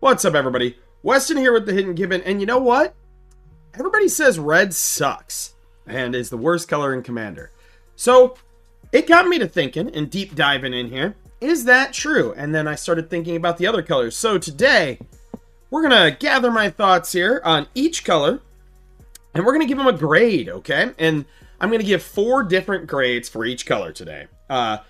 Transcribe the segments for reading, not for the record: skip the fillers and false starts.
What's up, everybody? Weston here with the Hidden Gibbon, and you know what? Everybody says red sucks and is the worst color in Commander. So it got me to thinking and deep diving in here. Is that true? And then I started thinking about the other colors. So today we're gonna gather my thoughts here on each color, and we're gonna give them a grade, okay? And I'm gonna give 4 different grades for each color today. How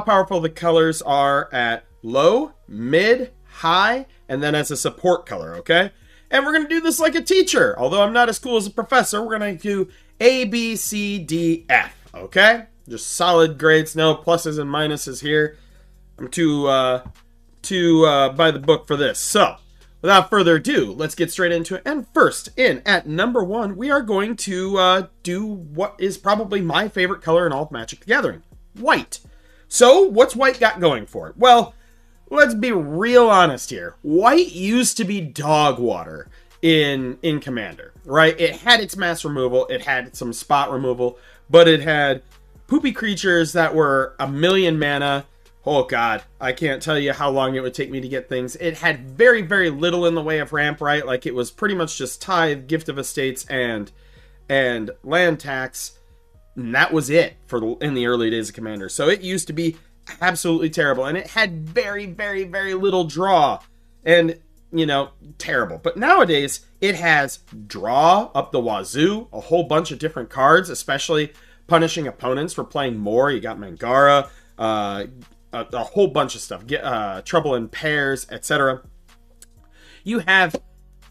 powerful the colors are at low, mid, high, and then as a support color, okay? And we're going to do this like a teacher. Although I'm not as cool as a professor, we're going to do A, B, C, D, F, okay? Just solid grades, no pluses and minuses here. I'm too by the book for this. So, without further ado, let's get straight into it. And first, in at number 1, we are going to do what is probably my favorite color in all of Magic the Gathering, white. So, what's white got going for it? Well, let's be real honest here. White used to be dog water in Commander, right? It had its mass removal, it had some spot removal, but it had poopy creatures that were 1,000,000 mana. Oh god, I can't tell you how long it would take me to get things. It had very, very little in the way of ramp, right? Like, it was pretty much just Tithe, Gift of Estates, and land tax. And that was it in the early days of Commander. So it used to be absolutely terrible, and it had very, very, very little draw, and you know, terrible. But nowadays it has draw up the wazoo, a whole bunch of different cards, especially punishing opponents for playing more. You got Mangara, a whole bunch of stuff, trouble in pairs, etc. You have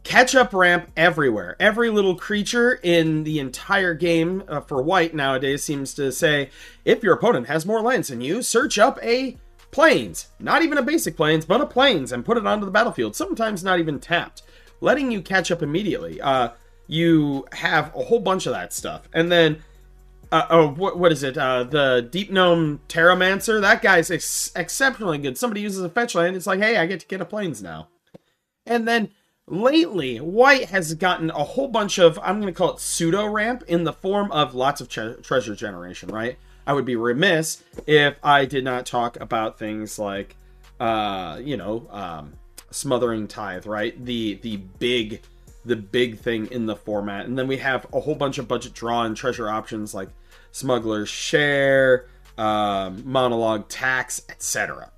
catch-up ramp everywhere. Every little creature in the entire game for white nowadays seems to say, if your opponent has more lands than you, search up a plains. Not even a basic plains, but a plains, and put it onto the battlefield. Sometimes not even tapped, letting you catch up immediately. You have a whole bunch of that stuff. And then, what is it? The Deep Gnome Terramancer. That guy's exceptionally good. Somebody uses a fetch land, it's like, hey, I get to get a plains now. And then lately, white has gotten a whole bunch of, I'm going to call it pseudo ramp, in the form of lots of treasure generation, right? I would be remiss if I did not talk about things like, Smothering Tithe, right? The big thing in the format. And then we have a whole bunch of budget draw and treasure options like Smuggler's Share, Monologue Tax, etc.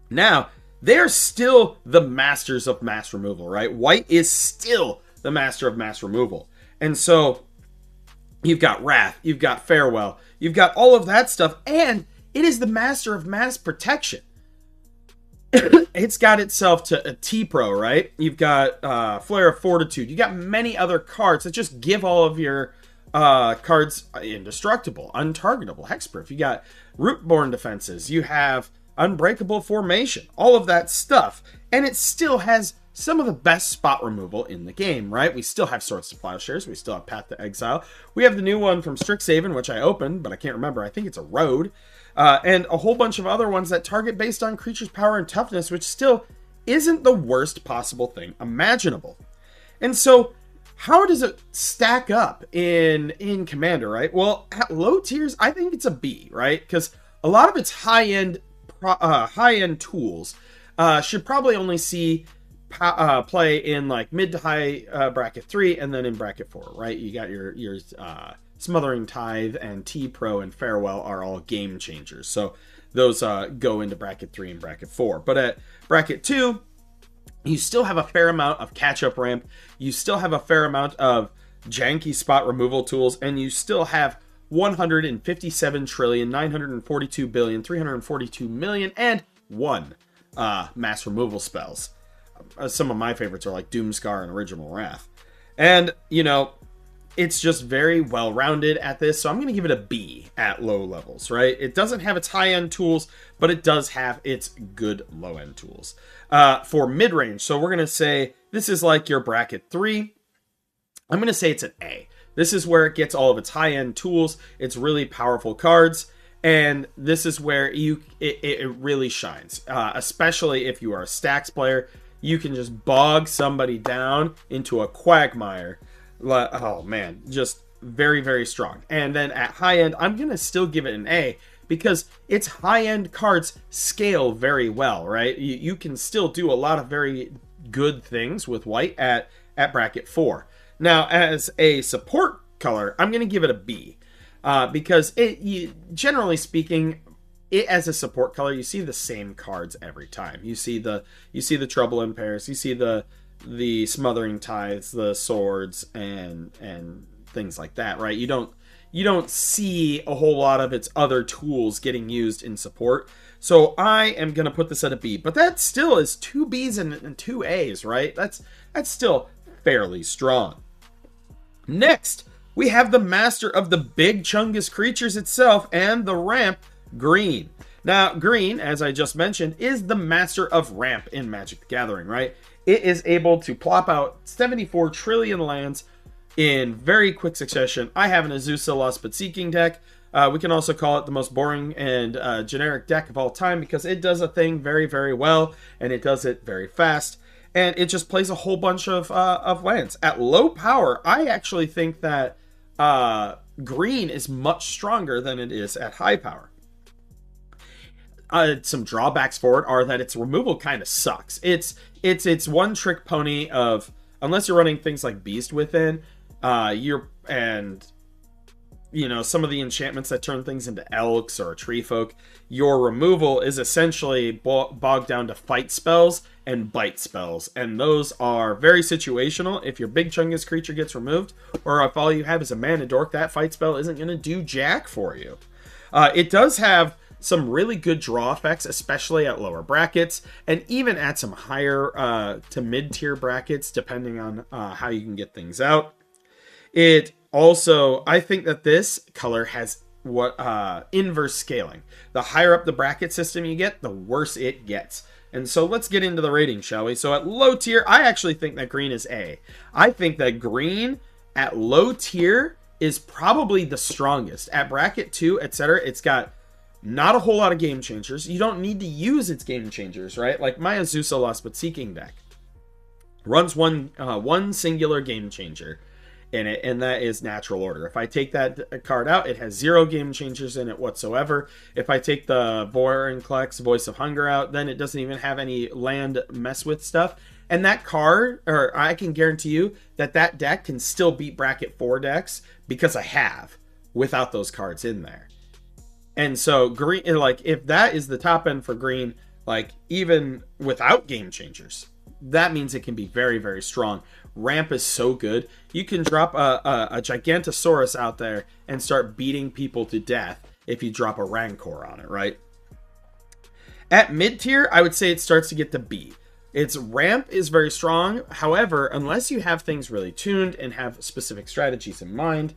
Now, they're still the masters of mass removal, right? White is still the master of mass removal. And so you've got Wrath, you've got Farewell, you've got all of that stuff, and it is the master of mass protection. It's got itself to a T-Pro, right? You've got Flare of Fortitude. You got many other cards that just give all of your cards indestructible, untargetable, hexproof. You got Rootborn defenses. You have Unbreakable Formation, all of that stuff, and it still has some of the best spot removal in the game, right? We still have Swords to Plowshares, we still have Path to Exile, we have the new one from Strixhaven, which I opened, but I can't remember, I think it's a Road, and a whole bunch of other ones that target based on creatures' power and toughness, which still isn't the worst possible thing imaginable. And so, how does it stack up in Commander, right? Well, at low tiers, I think it's a B, right? Because a lot of its high-end tools should probably only see play in like mid to high bracket 3 and then in bracket 4, right? You got your Smothering Tithe and T-Pro and Farewell are all game changers. So those go into bracket 3 and bracket 4. But at bracket 2, you still have a fair amount of catch-up ramp. You still have a fair amount of janky spot removal tools, and you still have 157,942,342,000,000 and 1 mass removal spells. Some of my favorites are like Doomscar and Original Wrath. And, you know, it's just very well-rounded at this, so I'm going to give it a B at low levels, right? It doesn't have its high-end tools, but it does have its good low-end tools. For mid-range, so we're going to say this is like your bracket 3. I'm going to say it's an A. This is where it gets all of its high-end tools, its really powerful cards, and this is where it really shines. Especially if you are a stacks player, you can just bog somebody down into a quagmire. Oh man, just very, very strong. And then at high end, I'm going to still give it an A because its high-end cards scale very well, right? You can still do a lot of very good things with white at bracket 4. Now, as a support color, I'm going to give it a B, because generally speaking, it as a support color, you see the same cards every time. You see the Trouble in Pairs, you see the Smothering Tithes, the swords, and things like that, right? You don't see a whole lot of its other tools getting used in support. So I am going to put this at a B, but that still is 2 Bs and 2 As, right? That's still fairly strong. Next, we have the master of the big Chungus creatures itself and the ramp, Green. Now, Green, as I just mentioned, is the master of ramp in Magic the Gathering, right? It is able to plop out 74 trillion lands in very quick succession. I have an Azusa Lost But Seeking deck. We can also call it the most boring and generic deck of all time because it does a thing very, very well, and it does it very fast. And it just plays a whole bunch of lands. At low power, I actually think that Green is much stronger than it is at high power. Some drawbacks for it are that its removal kind of sucks. It's one trick pony of, unless you're running things like Beast Within, some of the enchantments that turn things into Elks or Tree Folk, your removal is essentially bogged down to fight spells and bite spells, and those are very situational. If your big Chungus creature gets removed, or if all you have is a mana dork, that fight spell isn't going to do jack for you. It does have some really good draw effects, especially at lower brackets, and even at some higher to mid-tier brackets, depending on how you can get things out. It also, I think that this color has inverse scaling. The higher up the bracket system you get, the worse it gets. And so let's get into the rating, shall we? So at low tier, I actually think that Green is A. I think that Green at low tier is probably the strongest. At bracket 2, etc., it's got not a whole lot of game changers. You don't need to use its game changers, right? Like my Azusa Lost But Seeking deck runs one singular game changer in it, and that is Natural Order. If I take that card out, it has 0 game changers in it whatsoever. If I take the Vorinclex Voice of Hunger out, then it doesn't even have any land mess with stuff. And that card, or I can guarantee you that deck can still beat bracket 4 decks because I have, without those cards in there. And so Green, like, if that is the top end for Green, like even without game changers, that means it can be very, very strong. Ramp is so good. You can drop a Gigantosaurus out there and start beating people to death if you drop a Rancor on it, right? At mid tier, I would say it starts to get to B. Its ramp is very strong. However, unless you have things really tuned and have specific strategies in mind,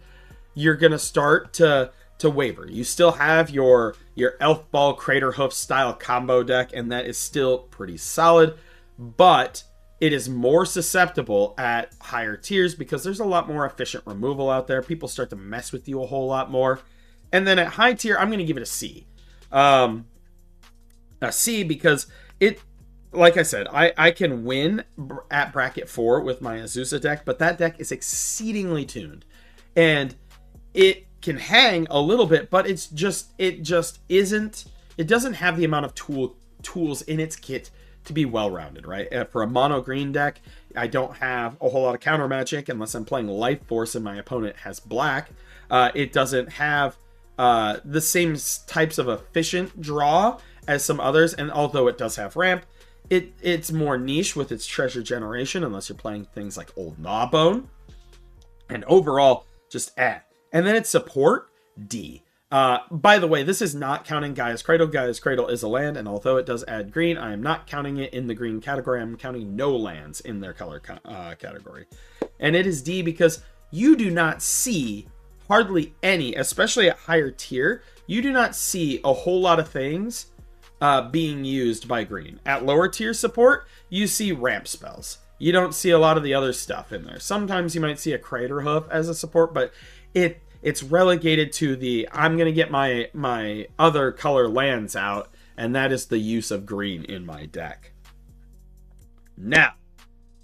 you're going to start to waver. You still have your Elf Ball Crater Hoof style combo deck, and that is still pretty solid, but it is more susceptible at higher tiers because there's a lot more efficient removal out there. People start to mess with you a whole lot more. And then at high tier, I'm going to give it a C. A C because it, like I said, I can win at bracket 4 with my Azusa deck, but that deck is exceedingly tuned. And it can hang a little bit, but it doesn't have the amount of tools in its kit to be well-rounded, right? For a mono green deck, I don't have a whole lot of counter magic unless I'm playing Life Force and my opponent has black. It doesn't have the same types of efficient draw as some others, and although it does have ramp, it's more niche with its treasure generation unless you're playing things like Old Gnawbone. And overall, just And then its support, D. By the way, this is not counting Gaia's Cradle. Gaia's Cradle is a land, and although it does add green, I am not counting it in the green category. I'm counting no lands in their color category. And it is D because you do not see hardly any, especially at higher tier, you do not see a whole lot of things being used by green. At lower tier support, you see ramp spells. You don't see a lot of the other stuff in there. Sometimes you might see a Crater Hoof as a support, but it's relegated to the, I'm going to get my other color lands out, and that is the use of green in my deck. Now,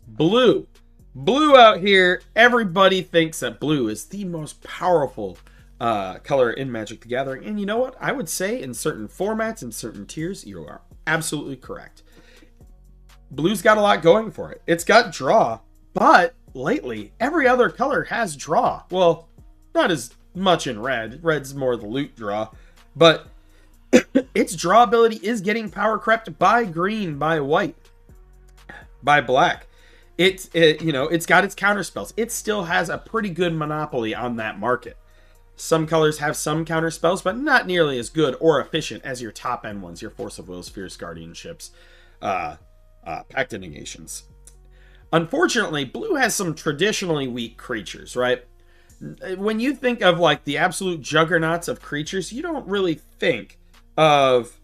blue. Blue out here, everybody thinks that blue is the most powerful color in Magic the Gathering. And you know what? I would say in certain formats, in certain tiers, you are absolutely correct. Blue's got a lot going for it. It's got draw, but lately, every other color has draw. Well, not as much in red. Red's more the loot draw. But its draw ability is getting power crept by green, by white, by black. It's got its counter spells. It still has a pretty good monopoly on that market. Some colors have some counter spells, but not nearly as good or efficient as your top end ones, your Force of Wills, Fierce Guardianships, Pact of Negations. Unfortunately, blue has some traditionally weak creatures, right? When you think of like the absolute juggernauts of creatures, you don't really think of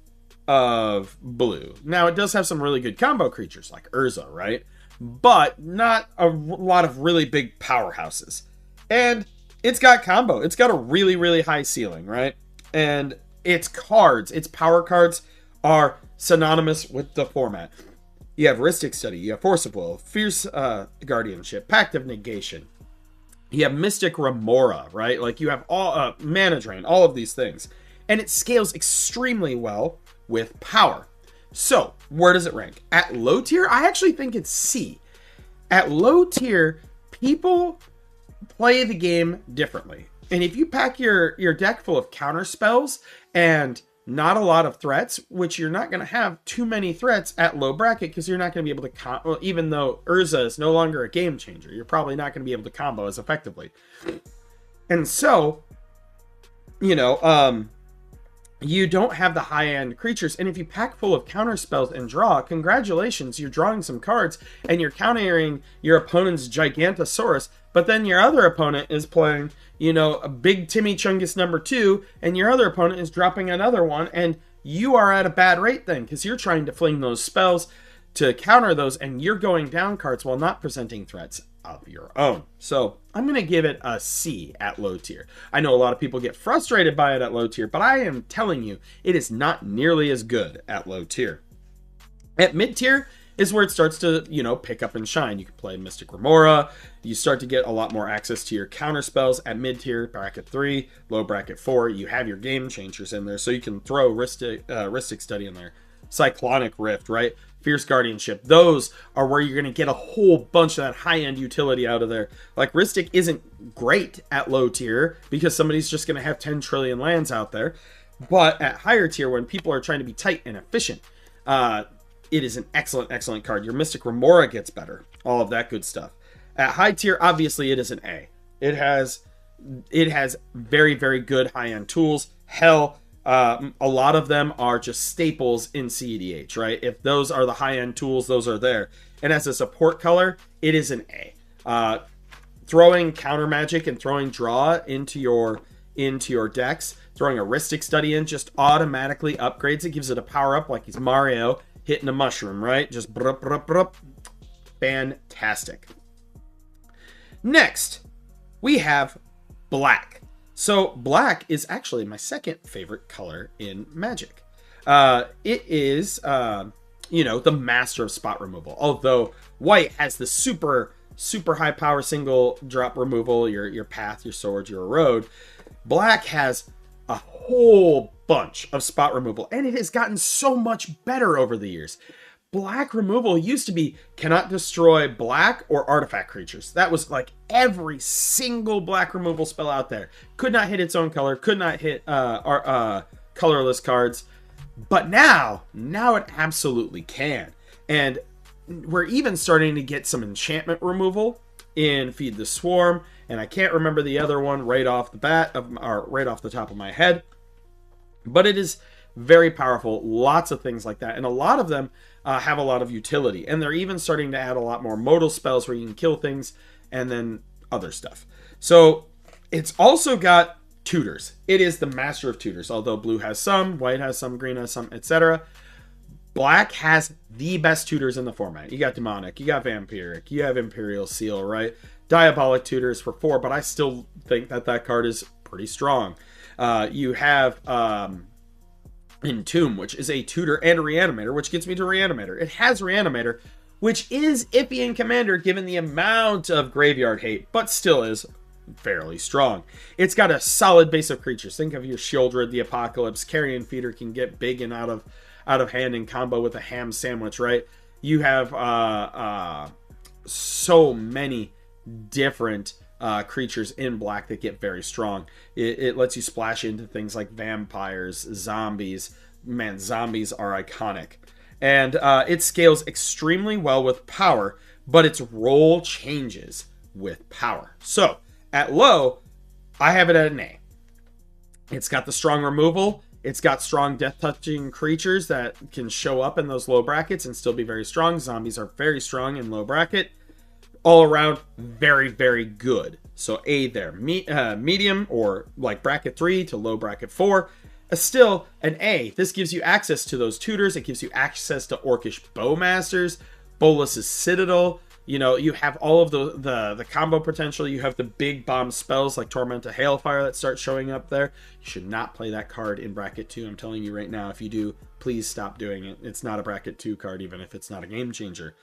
blue. Now, it does have some really good combo creatures like Urza, right? But not a lot of really big powerhouses. And it's got combo. It's got a really, really high ceiling, right? And its cards, its power cards, are synonymous with the format. You have Rhystic Study, you have Force of Will, Fierce Guardianship, Pact of Negation. You have Mystic Remora, right? Like you have all Mana Drain, all of these things. And it scales extremely well with power. So, where does it rank? At low tier, I actually think it's C. At low tier, people play the game differently. And if you pack your deck full of counter spells and not a lot of threats, which you're not going to have too many threats at low bracket because you're not going to be able to well, even though Urza is no longer a game changer, you're probably not going to be able to combo as effectively. And so, you don't have the high-end creatures. And if you pack full of counter spells and draw, congratulations, you're drawing some cards and you're countering your opponent's Gigantosaurus. But then your other opponent is playing, a big Timmy Chungus number 2, and your other opponent is dropping another one, and you are at a bad rate then, because you're trying to fling those spells to counter those, and you're going down cards while not presenting threats of your own. So I'm going to give it a C at low tier. I know a lot of people get frustrated by it at low tier, but I am telling you, it is not nearly as good at low tier. At mid tier is where it starts to, pick up and shine. You can play Mystic Remora. You start to get a lot more access to your counter spells at mid tier, bracket 3, low bracket 4. You have your game changers in there, so you can throw Rhystic Study in there. Cyclonic Rift, right? Fierce Guardianship. Those are where you're going to get a whole bunch of that high-end utility out of there. Like, Rhystic isn't great at low tier because somebody's just going to have 10 trillion lands out there. But at higher tier, when people are trying to be tight and efficient, it is an excellent, excellent card. Your Mystic Remora gets better. All of that good stuff. At high tier, obviously, it is an A. It has very, very good high-end tools. Hell, a lot of them are just staples in CEDH, right? If those are the high-end tools, those are there. And as a support color, it is an A. Throwing counter magic and throwing draw into your decks, throwing a Rhystic Study in just automatically upgrades it, gives it a power-up like he's Mario hitting a mushroom, right? Just brup, brup, brup. Fantastic. Next, we have black. So black is actually my second favorite color in Magic. It is, the master of spot removal. Although white has the super, super high power single drop removal, your path, your sword, your erode. Black has a whole bunch of spot removal, and it has gotten so much better over the years. Black removal used to be cannot destroy black or artifact creatures. That was like every single black removal spell out there. Could not hit its own color, could not hit colorless cards. But now it absolutely can. And we're even starting to get some enchantment removal in Feed the Swarm, and I can't remember the other one right off the top of my head. But it is very powerful, lots of things like that, and a lot of them have a lot of utility, and they're even starting to add a lot more modal spells where you can kill things and then other stuff. So it's also got tutors. It is the master of tutors, although blue has some, white has some, green has some, etc. Black has the best tutors in the format. You got Demonic, you got Vampiric, you have Imperial Seal, right? Diabolic tutors for 4, but I still think that card is pretty strong. You have Entomb, which is a tutor and a reanimator, which gets me to reanimator. It has reanimator, which is iffy in Commander given the amount of graveyard hate, but still is fairly strong. It's got a solid base of creatures. Think of your Shieldred, the Apocalypse. Carrion Feeder can get big and out of hand in combo with a ham sandwich, right? You have so many different creatures in black that get very strong. It lets you splash into things like vampires, zombies. Man, zombies are iconic. And it scales extremely well with power, but its role changes with power. So, at low, I have it at an A. It's got the strong removal. It's got strong death-touching creatures that can show up in those low brackets and still be very strong. Zombies are very strong in low bracket. All around, very, very good. So A there. Medium, or like bracket 3 to low bracket 4. Still an A. This gives you access to those tutors. It gives you access to Orcish Bowmasters, Bolas's Citadel. You know, you have all of the combo potential. You have the big bomb spells like Torment to Hailfire that start showing up there. You should not play that card in bracket 2. I'm telling you right now, if you do, please stop doing it. It's not a bracket 2 card, even if it's not a game changer.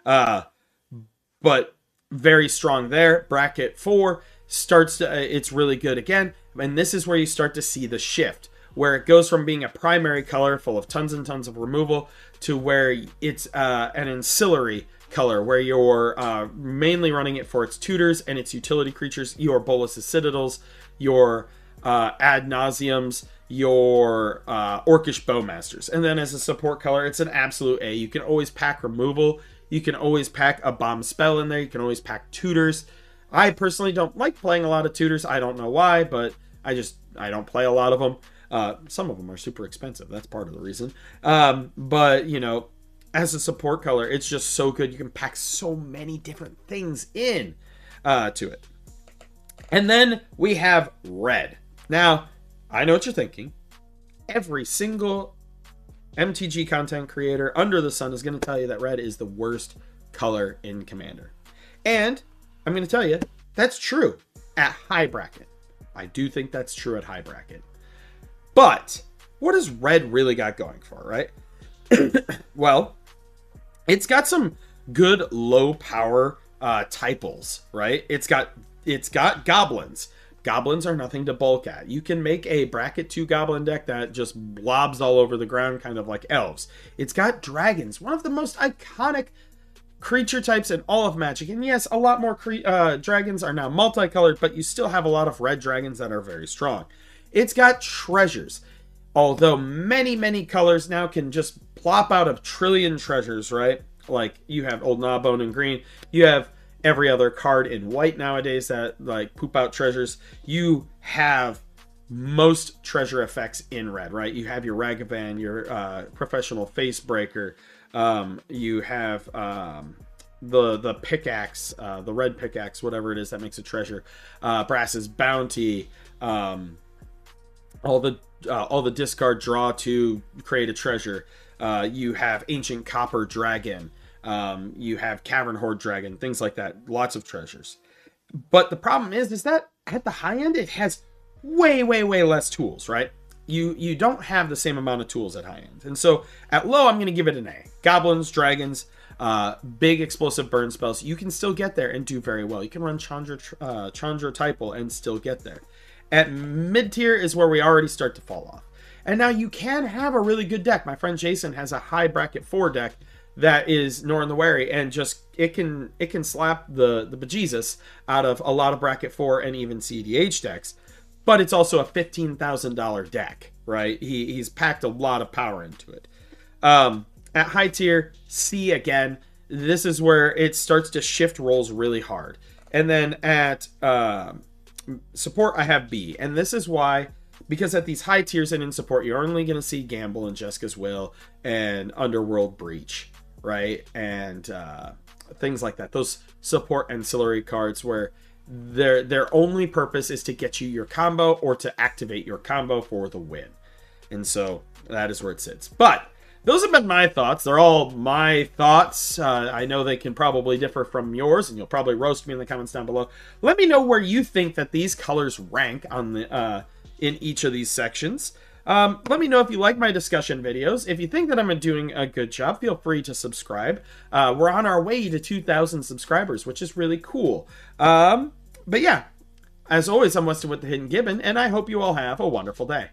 But very strong there. Bracket 4 starts to, it's really good again. And this is where you start to see the shift, where it goes from being a primary color full of tons and tons of removal to where it's an ancillary color, where you're mainly running it for its tutors and its utility creatures, your Bolas's Citadels, your Ad Nauseums, your Orcish Bowmasters. And then as a support color, it's an absolute A. You can always pack removal. You can always pack a bomb spell in there. You can always pack tutors. I personally don't like playing a lot of tutors. I don't know why, but I don't play a lot of them. Some of them are super expensive. That's part of the reason. But, you know, as a support color, it's just so good. You can pack so many different things in to it. And then we have red. Now, I know what you're thinking. Every single MTG content creator under the sun is going to tell you that red is the worst color in Commander. And I'm going to tell you, that's true at high bracket. I do think that's true at high bracket. But what has red really got going for, right? Well, it's got some good low power typals, right? It's got goblins. Goblins are nothing to bulk at. You can make a bracket 2 goblin deck that just blobs all over the ground, kind of like elves. It's got dragons, one of the most iconic creature types in all of Magic. And yes, a lot more dragons are now multicolored, but you still have a lot of red dragons that are very strong. It's got treasures. Although many colors now can just plop out of trillion treasures, right? Like you have Old Gnawbone in green. You have every other card in white nowadays that like poop out treasures. You have most treasure effects in red, right? You have your Ragavan, your Professional Facebreaker. You have the pickaxe, the red pickaxe, whatever it is that makes a treasure. Brass's Bounty. All the discard draw to create a treasure. You have Ancient Copper Dragon. You have Cavern Horde Dragon, things like that. Lots of treasures. But the problem is that at the high end, it has way less tools, right? You don't have the same amount of tools at high end. And so at low, I'm going to give it an A. Goblins, dragons, big explosive burn spells. You can still get there and do very well. You can run Chandra Typal and still get there. At mid-tier is where we already start to fall off. And now you can have a really good deck. My friend Jason has a high bracket 4 deck that is Norn the Wary, and just it can slap the bejesus out of a lot of bracket 4 and even CDH decks. But it's also a $15,000 deck, right? He's packed a lot of power into it. At high tier, C again. This is where it starts to shift roles really hard. And then at support, I have B. And this is why, because at these high tiers and in support, you're only going to see Gamble and Jessica's Will and Underworld Breach, right? And things like that. Those support ancillary cards where their only purpose is to get you your combo or to activate your combo for the win. And so that is where it sits. But those have been my thoughts. They're all my thoughts. I know they can probably differ from yours, and you'll probably roast me in the comments down below. Let me know where you think that these colors rank on the in each of these sections. Let me know if you like my discussion videos. If you think that I'm doing a good job, feel free to subscribe. We're on our way to 2,000 subscribers, which is really cool. But yeah, As always, I'm Weston with the Hidden Gibbon, and I hope you all have a wonderful day.